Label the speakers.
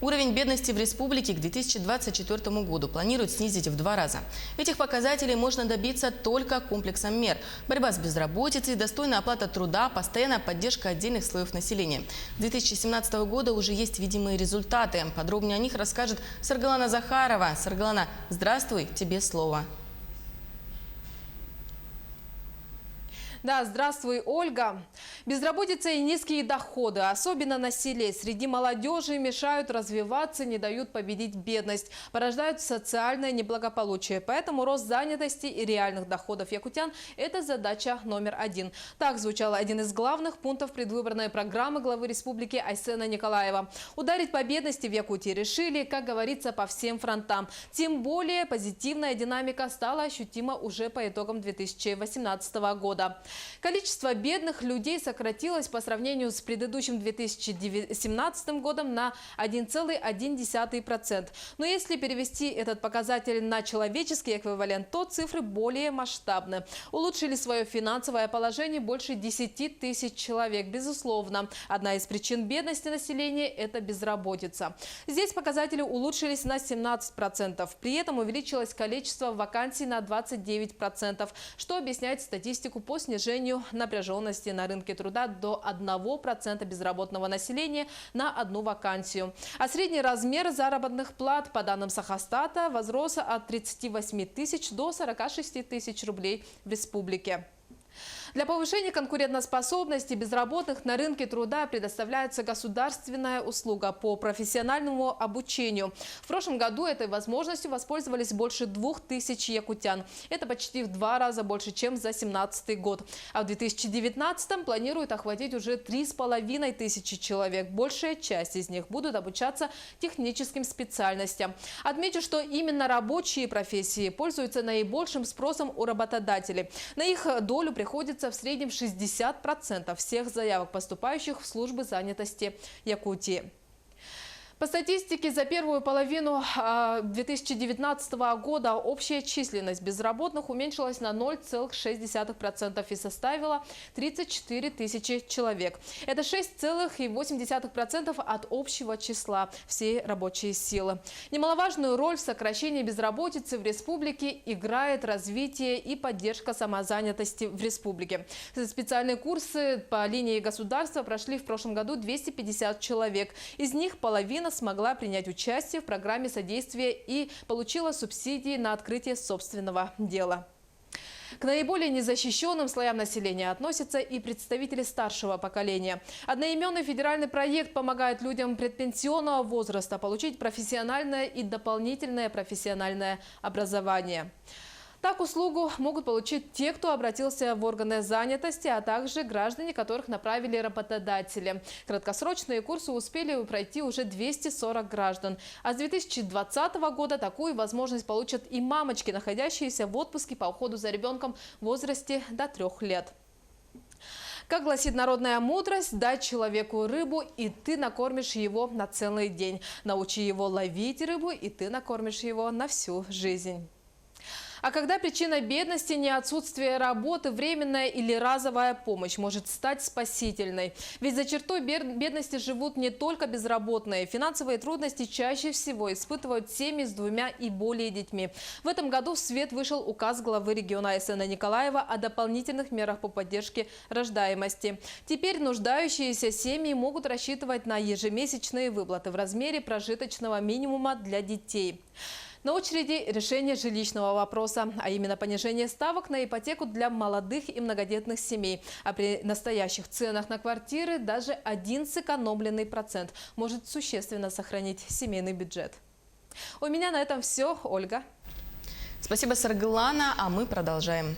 Speaker 1: Уровень бедности в республике к 2024 году планируют снизить в 2 раза. Этих показателей можно добиться только комплексом мер. Борьба с безработицей, достойная оплата труда, постоянная поддержка отдельных слоев населения. С 2017 года уже есть видимые результаты. Подробнее о них расскажет Саргалана Захарова. Саргалана, здравствуй, тебе слово.
Speaker 2: Да, здравствуй, Ольга. Безработица и низкие доходы, особенно на селе, среди молодежи мешают развиваться, не дают победить бедность, порождают социальное неблагополучие. Поэтому рост занятости и реальных доходов якутян – это задача номер 1. Так звучал один из главных пунктов предвыборной программы главы республики Айсена Николаева. Ударить по бедности в Якутии решили, как говорится, по всем фронтам. Тем более позитивная динамика стала ощутима уже по итогам 2018 года. Количество бедных людей сократилось по сравнению с предыдущим 2017 годом на 1,1%. Но если перевести этот показатель на человеческий эквивалент, то цифры более масштабны. Улучшили свое финансовое положение больше 10 тысяч человек. Безусловно, одна из причин бедности населения – это безработица. Здесь показатели улучшились на 17%. При этом увеличилось количество вакансий на 29%, что объясняет статистику по снижению напряженности на рынке труда до 1% безработного населения на одну вакансию. А средний размер заработных плат, по данным Сахастата, возрос от 38 тысяч до 46 тысяч рублей в республике. Для повышения конкурентоспособности безработных на рынке труда предоставляется государственная услуга по профессиональному обучению. В прошлом году этой возможностью воспользовались больше 2000 якутян. Это почти в 2 раза больше, чем за 2017 год. А в 2019 планируют охватить уже 3500 человек. Большая часть из них будут обучаться техническим специальностям. Отмечу, что именно рабочие профессии пользуются наибольшим спросом у работодателей. На их долю приходится в среднем 60% всех заявок, поступающих в службы занятости Якутии. По статистике, за первую половину 2019 года общая численность безработных уменьшилась на 0,6% и составила 34 тысячи человек. Это 6,8% от общего числа всей рабочей силы. Немаловажную роль в сокращении безработицы в республике играет развитие и поддержка самозанятости в республике. Специальные курсы по линии государства прошли в прошлом году 250 человек. Из них половина смогла принять участие в программе содействия и получила субсидии на открытие собственного дела. К наиболее незащищенным слоям населения относятся и представители старшего поколения. Одноименный федеральный проект помогает людям предпенсионного возраста получить профессиональное и дополнительное профессиональное образование. Так услугу могут получить те, кто обратился в органы занятости, а также граждане, которых направили работодатели. Краткосрочные курсы успели пройти уже 240 граждан. А с 2020 года такую возможность получат и мамочки, находящиеся в отпуске по уходу за ребенком в возрасте до 3 лет. Как гласит народная мудрость, дай человеку рыбу, и ты накормишь его на целый день. Научи его ловить рыбу, и ты накормишь его на всю жизнь. А когда причина бедности не отсутствие работы, временная или разовая помощь может стать спасительной. Ведь за чертой бедности живут не только безработные. Финансовые трудности чаще всего испытывают семьи с 2 и более детьми. В этом году в свет вышел указ главы региона Айсена Николаева о дополнительных мерах по поддержке рождаемости. Теперь нуждающиеся семьи могут рассчитывать на ежемесячные выплаты в размере прожиточного минимума для детей. На очереди решение жилищного вопроса, а именно понижение ставок на ипотеку для молодых и многодетных семей. А при настоящих ценах на квартиры даже 1 сэкономленный процент может существенно сохранить семейный бюджет. У меня на этом все, Ольга.
Speaker 1: Спасибо, Саргалана, а мы продолжаем.